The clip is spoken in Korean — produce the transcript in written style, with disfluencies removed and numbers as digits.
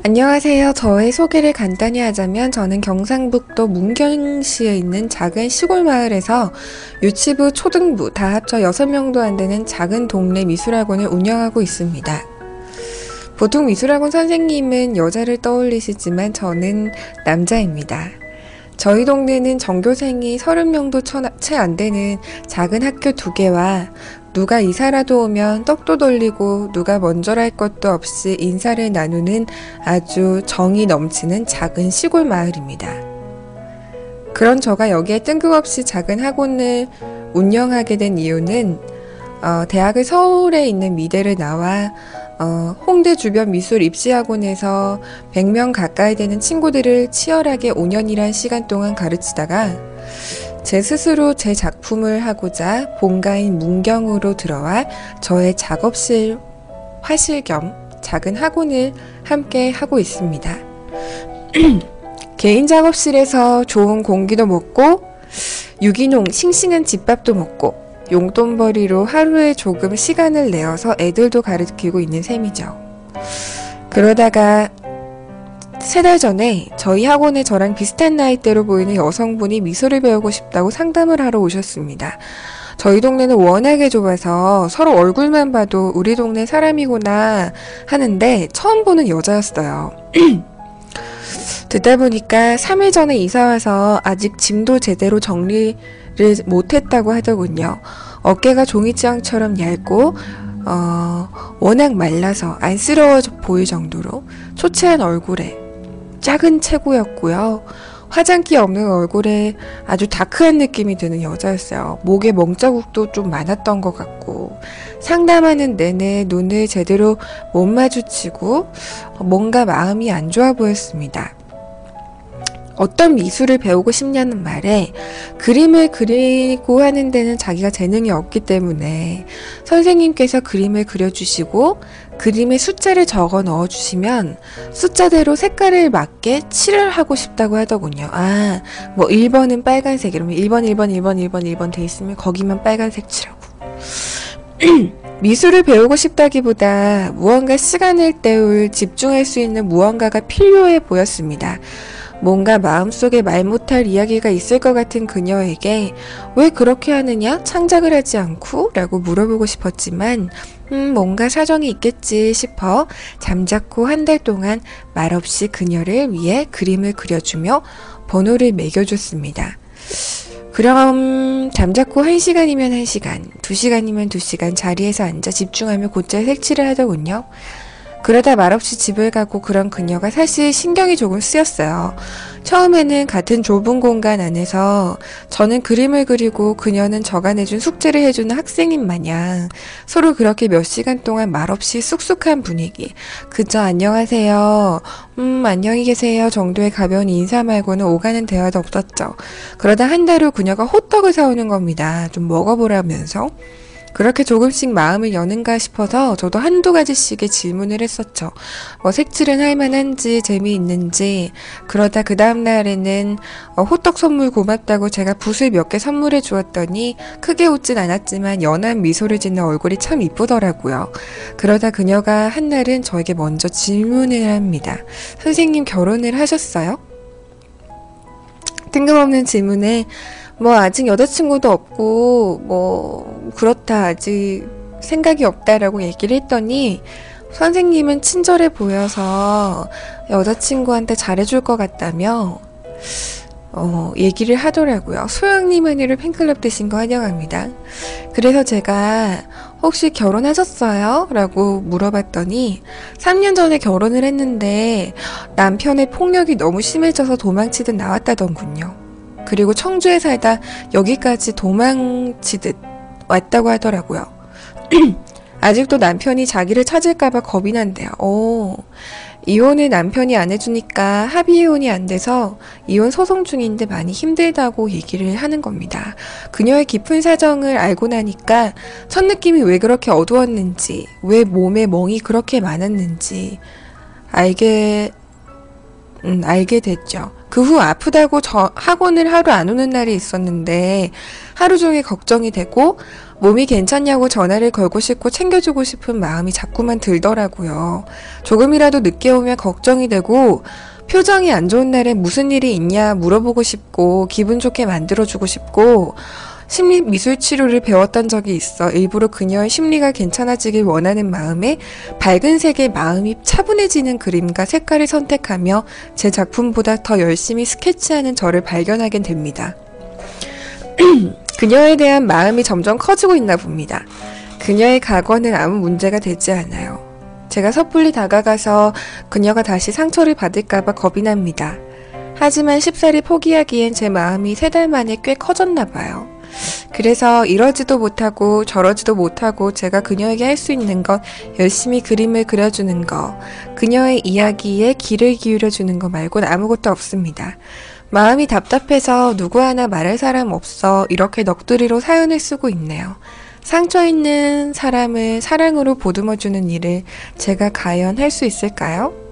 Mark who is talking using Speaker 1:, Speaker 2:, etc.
Speaker 1: 안녕하세요. 저의 소개를 간단히 하자면 저는 경상북도 문경시에 있는 작은 시골 마을에서 유치부, 초등부 다 합쳐 6명도 안 되는 작은 동네 미술학원을 운영하고 있습니다. 보통 미술학원 선생님은 여자를 떠올리시지만 저는 남자입니다. 저희 동네는 전교생이 30명도 채 안 되는 작은 학교 2개와 누가 이사라도 오면 떡도 돌리고 누가 먼저랄 것도 없이 인사를 나누는 아주 정이 넘치는 작은 시골 마을입니다. 그런 저가 여기에 뜬금없이 작은 학원을 운영하게 된 이유는 대학을 서울에 있는 미대를 나와 홍대 주변 미술 입시학원에서 100명 가까이 되는 친구들을 치열하게 5년이란 시간 동안 가르치다가 제 스스로 제 작품을 하고자 본가인 문경으로 들어와 저의 작업실 화실 겸 작은 학원을 함께 하고 있습니다. 개인 작업실에서 좋은 공기도 먹고 유기농 싱싱한 집밥도 먹고 용돈벌이로 하루에 조금 시간을 내어서 애들도 가르치고 있는 셈이죠. 그러다가 3달 전에 저희 학원에 저랑 비슷한 나이대로 보이는 여성분이 미술을 배우고 싶다고 상담을 하러 오셨습니다. 저희 동네는 워낙에 좁아서 서로 얼굴만 봐도 우리 동네 사람이구나 하는데 처음 보는 여자였어요. 듣다 보니까 3일 전에 이사와서 아직 짐도 제대로 정리를 못했다고 하더군요. 어깨가 종이장처럼 얇고 워낙 말라서 안쓰러워 보일 정도로 초췌한 얼굴에 작은 체구였고요. 화장기 없는 얼굴에 아주 다크한 느낌이 드는 여자였어요. 목에 멍자국도 좀 많았던 것 같고 상담하는 내내 눈을 제대로 못 마주치고 뭔가 마음이 안 좋아 보였습니다. 어떤 미술을 배우고 싶냐는 말에 그림을 그리고 하는 데는 자기가 재능이 없기 때문에 선생님께서 그림을 그려주시고 그림에 숫자를 적어 넣어주시면 숫자대로 색깔을 맞게 칠을 하고 싶다고 하더군요. 뭐 1번은 빨간색 이러면 1번, 1번, 1번, 1번, 1번 돼 있으면 거기만 빨간색 칠하고 미술을 배우고 싶다기보다 무언가 시간을 때울 집중할 수 있는 무언가가 필요해 보였습니다. 뭔가 마음속에 말 못할 이야기가 있을 것 같은 그녀에게 왜 그렇게 하느냐? 창작을 하지 않고? 라고 물어보고 싶었지만 뭔가 사정이 있겠지 싶어 잠자코 1달 동안 말없이 그녀를 위해 그림을 그려주며 번호를 매겨줬습니다. 그럼 잠자코 1시간이면 1시간, 2시간이면 2시간 자리에서 앉아 집중하며 곧잘 색칠을 하더군요. 그러다 말없이 집을 가고 그런 그녀가 사실 신경이 조금 쓰였어요. 처음에는 같은 좁은 공간 안에서 저는 그림을 그리고 그녀는 저가 내준 숙제를 해주는 학생인 마냥 서로 그렇게 몇 시간 동안 말없이 쑥쑥한 분위기, 그저 안녕하세요, 안녕히 계세요 정도의 가벼운 인사 말고는 오가는 대화도 없었죠. 그러다 한 달 후 그녀가 호떡을 사오는 겁니다. 좀 먹어보라면서. 그렇게 조금씩 마음을 여는가 싶어서 저도 한두 가지씩의 질문을 했었죠. 뭐 색칠은 할만한지 재미있는지. 그러다 그 다음날에는 호떡 선물 고맙다고 제가 붓을 몇 개 선물해 주었더니 크게 웃진 않았지만 연한 미소를 짓는 얼굴이 참 이쁘더라고요. 그러다 그녀가 한날은 저에게 먼저 질문을 합니다. 선생님 결혼을 하셨어요? 뜬금없는 질문에 뭐 아직 여자친구도 없고 뭐 그렇다 아직 생각이 없다라고 얘기를 했더니 선생님은 친절해 보여서 여자친구한테 잘해줄 것 같다며 얘기를 하더라고요. 소영님은이를 팬클럽 되신 거 환영합니다. 그래서 제가 혹시 결혼하셨어요? 라고 물어봤더니 3년 전에 결혼을 했는데 남편의 폭력이 너무 심해져서 도망치듯 나왔다던군요. 그리고 청주에 살다 여기까지 도망치듯 왔다고 하더라고요. 아직도 남편이 자기를 찾을까봐 겁이 난대요. 이혼을 남편이 안 해주니까 합의이혼이 안 돼서 이혼 소송 중인데 많이 힘들다고 얘기를 하는 겁니다. 그녀의 깊은 사정을 알고 나니까 첫 느낌이 왜 그렇게 어두웠는지, 왜 몸에 멍이 그렇게 많았는지 알게 알게 됐죠. 그 후 아프다고 학원을 하루 안 오는 날이 있었는데 하루 종일 걱정이 되고 몸이 괜찮냐고 전화를 걸고 싶고 챙겨주고 싶은 마음이 자꾸만 들더라고요. 조금이라도 늦게 오면 걱정이 되고 표정이 안 좋은 날에 무슨 일이 있냐 물어보고 싶고 기분 좋게 만들어주고 싶고 심리 미술 치료를 배웠던 적이 있어 일부러 그녀의 심리가 괜찮아지길 원하는 마음에 밝은 색의 마음이 차분해지는 그림과 색깔을 선택하며 제 작품보다 더 열심히 스케치하는 저를 발견하게 됩니다. 그녀에 대한 마음이 점점 커지고 있나 봅니다. 그녀의 각오는 아무 문제가 되지 않아요. 제가 섣불리 다가가서 그녀가 다시 상처를 받을까봐 겁이 납니다. 하지만 쉽사리 포기하기엔 제 마음이 3달 만에 꽤 커졌나 봐요. 그래서 이러지도 못하고 저러지도 못하고 제가 그녀에게 할 수 있는 건 열심히 그림을 그려주는 거, 그녀의 이야기에 귀를 기울여주는 거 말고는 아무것도 없습니다. 마음이 답답해서 누구 하나 말할 사람 없어 이렇게 넋두리로 사연을 쓰고 있네요. 상처 있는 사람을 사랑으로 보듬어주는 일을 제가 과연 할 수 있을까요?